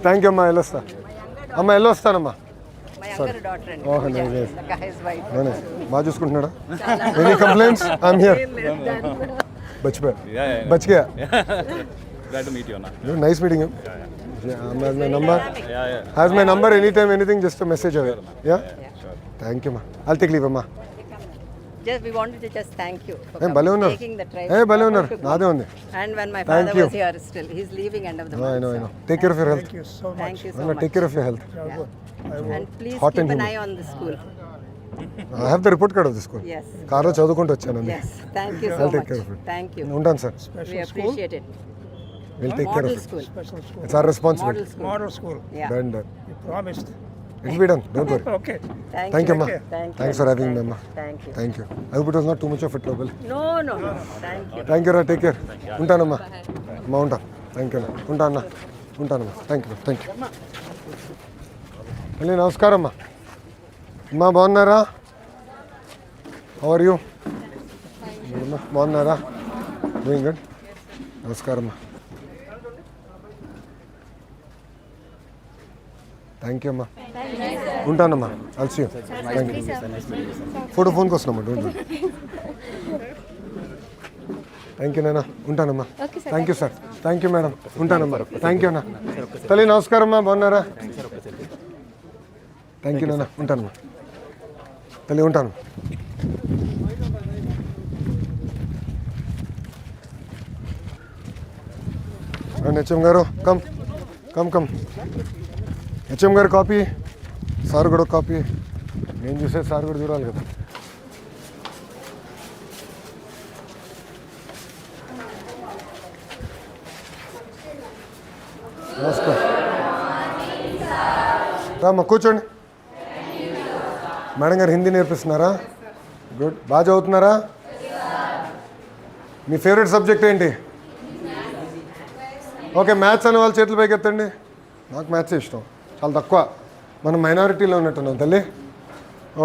Thank you అమ్మా, వెళ్ళొస్తా అమ్మ, వెళ్ళొస్తానమ్మా. బాగా చూసుకుంటున్నాడా? Any complaints? I'm here. బచ్చిపోయా. Nice meeting. Has my number? Has my number? Anytime, anything, just a message away. Yeah? Thank you, ma. I'll take leave, ma. We wanted to just thank you for taking the drive. Hey, balloon. Nade undi. And when my father was here still, he's leaving end of the month. I know. Take care of your health. Thank you so much. Take care of your health. Yeah. And please keep an eye on the school. I have the report card of the school. Yes. Carlo చదువుకుంటూ వచ్చాను. Yes. Thank you so much. I'll take care of it. Thank you. ఉంటాను sir. We appreciate it. We'll take care of it. School. Special school. It's our responsibility. Model school. Yeah. Done. You promised. It'll be done. Don't worry. Okay. Thank you, ma. Thanks for having me, ma. Thank you. I hope it was not too much of a trouble. No. Thank you. Thank you, take care. ఉంటానమ్మా. అమ్మా, ఉంటాను. Thank you అన్న. ఉంటానమ్మా. Thank you. మళ్ళీ నమస్కారం అమ్మా. అమ్మా, బాగున్నారా? How are you? బాగున్నారా? Doing good. నమస్కారం అమ్మా. థ్యాంక్ యూ అమ్మా. ఉంటానమ్మా. అల్సి యూ. Thank you. ఫోన్కి వస్తున్నామ్మా. Don't worry. థ్యాంక్ యూ నాన్న. ఉంటానమ్మా. Thank you sir. Thank you madam. ఉంటానమ్మా. థ్యాంక్ యూ అన్న. తల్లి నమస్కారం అమ్మా. బాగున్నారా? థ్యాంక్ యూ నాన్న. ఉంటానమ్మా. తల్లి ఉంటాను. హెచ్ఎం గారు కమ్. హెచ్ఎం గారు కాపీ, సార్ కూడా కాపీ. నేను చూసే సార్ కూడా చూడాలి కదా. నమస్కారం. రామ్మా, కూర్చోండి. మేడం గారు హిందీ నేర్పిస్తున్నారా? గుడ్. బాగా చదువుతున్నారా? మీ ఫేవరెట్ సబ్జెక్ట్ ఏంటి? ఓకే, మ్యాథ్స్ అనే వాళ్ళ చేతులు పైకి ఎత్తండి. నాకు మ్యాథ్స్ ఇష్టం, చాలా తక్కువ. మనం మైనారిటీలో ఉన్నట్టున్నాం తల్లి.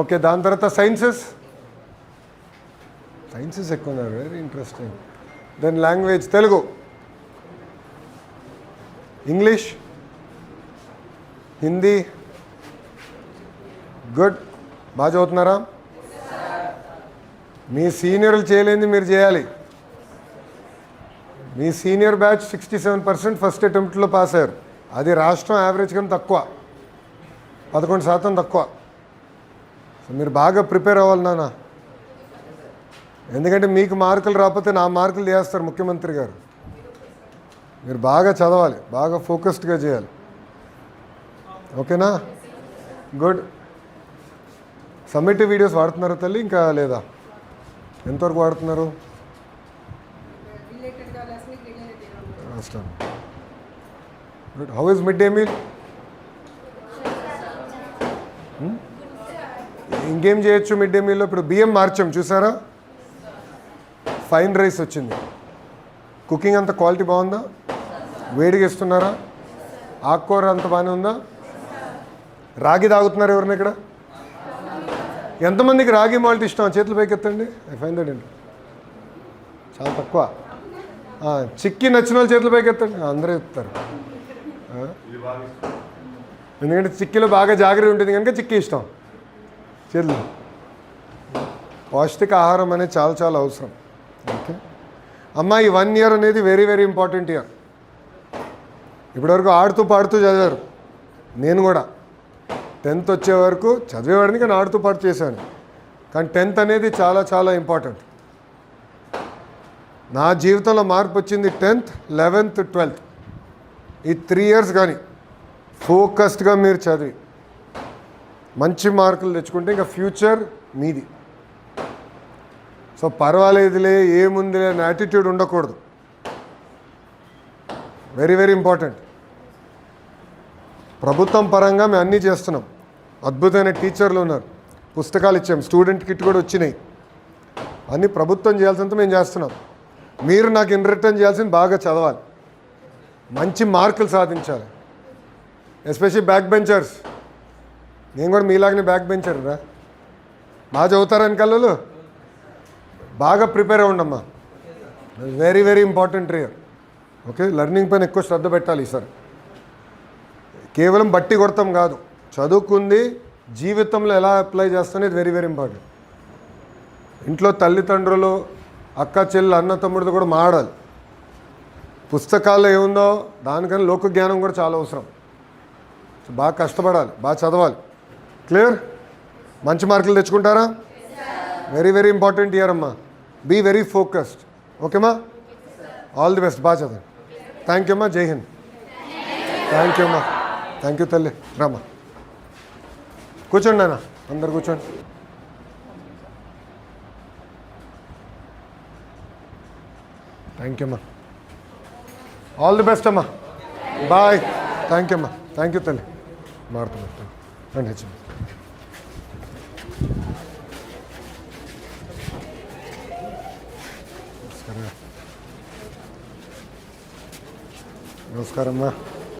ఓకే, దాని తర్వాత సైన్సెస్ ఎక్కువ ఉన్నారు. Very interesting. Then language Telugu, English, Hindi. Good. బాగా చదువుతున్నారా? మీ సీనియర్లు చేయలేనిది మీరు చేయాలి. మీ సీనియర్ బ్యాచ్ 67% ఫస్ట్ అటెంప్ట్లో పాస్ అయ్యారు. అది రాష్ట్రం యావరేజ్ కన్నా తక్కువ, 11% తక్కువ. సో మీరు బాగా ప్రిపేర్ అవ్వాలి నాన్న. ఎందుకంటే మీకు మార్కులు రాకపోతే నా మార్కులు చేస్తారు ముఖ్యమంత్రి గారు. మీరు బాగా చదవాలి, బాగా ఫోకస్డ్గా చేయాలి. ఓకేనా? గుడ్. సమ్మేటివ్ వీడియోస్ వాడుతున్నారా తల్లి? ఇంకా లేదా? ఎంతవరకు వాడుతున్నారు? Good. How is mid day meal? ఇంకేం చేయొచ్చు మిడ్ డే మీల్లో? ఇప్పుడు బియ్యం మార్చాం చూసారా, ఫైన్ రైస్ వచ్చింది. కుకింగ్ అంత క్వాలిటీ బాగుందా? వేడిగా ఇస్తున్నారా? ఆకుకూర అంత బాగానే ఉందా? రాగి తాగుతున్నారు ఎవరిని ఇక్కడ? ఎంతమందికి రాగి మాల్ట్ ఇష్టం? చేతులు పైకి ఎత్తండి. ఐ ఫైన్ దట్ అండి చాలా తక్కువ. చిక్కీ నచ్చిన వాళ్ళు చేతులు పైకి ఎత్తండి. అందరూ ఎత్తారు. ఎందుకంటే చిక్కీలో బాగా జాగ్రత్త ఉంటుంది కనుక చిక్కీ ఇష్టం. చేతులు. పౌష్టిక ఆహారం అనేది చాలా చాలా అవసరం. ఓకే అమ్మ, ఈ 1 year అనేది వెరీ వెరీ ఇంపార్టెంట్ ఇయర్. ఇప్పటివరకు ఆడుతూ పాడుతూ చదివారు. నేను కూడా 10th వచ్చే వరకు చదివేవాడిని, కానీ ఆడుతూ పాటు చేశాను. కానీ 10th అనేది చాలా చాలా ఇంపార్టెంట్. నా జీవితంలో మార్పు వచ్చింది 10th, 11th, 12th. ఈ 3 years కానీ ఫోకస్డ్గా మీరు చదివి మంచి మార్కులు తెచ్చుకుంటే ఇంకా ఫ్యూచర్ మీది. సో పర్వాలేదులే, ఏముందిలే అనే యాటిట్యూడ్ ఉండకూడదు. Very very important. ప్రభుత్వం పరంగా మేము అన్నీ చేస్తున్నాం. అద్భుతమైన టీచర్లు ఉన్నారు, పుస్తకాలు ఇచ్చాం, స్టూడెంట్ కిట్ కూడా వచ్చినాయి. అన్నీ ప్రభుత్వం చేయాల్సినంత మేము చేస్తున్నాం. మీరు నాకు ఇన్ రిటర్న్ చేయాల్సింది బాగా చదవాలి, మంచి మార్కులు సాధించాలి. Especially back benchers. నేను కూడా మీలాగనే బ్యాక్ బెంచర్ రా. బాగా చదువుతారని కళ్ళు బాగా ప్రిపేర్ అవ్వండమ్మా. Very very important year. Okay, learning పైన ఎక్కువ శ్రద్ధ పెట్టాలి ఈసారి. కేవలం బట్టి కొడతాం కాదు, చదువుకుంది జీవితంలో ఎలా అప్లై చేస్తానేది వెరీ వెరీ ఇంపార్టెంట్. ఇంట్లో తల్లిదండ్రులు, అక్క చెల్లి, అన్న తమ్ముడితో కూడా మాడాలి. పుస్తకాల్లో ఏముందో దానికన్నా లోక జ్ఞానం కూడా చాలా అవసరం. బాగా కష్టపడాలి, బాగా చదవాలి. క్లియర్? మంచి మార్కులు తెచ్చుకుంటారా? వెరీ వెరీ ఇంపార్టెంట్ ఇయర్ అమ్మా. Be very focused. ఓకేమా? All the best. బాగా చదవండి. థ్యాంక్ యూ అమ్మా. జై హింద్. థ్యాంక్ యూ అమ్మా. థ్యాంక్ యూ తల్లి. రామ్మా, కూర్చోండి నాన్న, అందరు కూర్చోండి. థ్యాంక్ యూ అమ్మా. ఆల్ ది బెస్ట్ అమ్మా. బాయ్. థ్యాంక్ యూ అమ్మా. థ్యాంక్ యూ తల్లి. మారుతున్నా రండి హెచ్ఎం. నమస్కారం అమ్మా.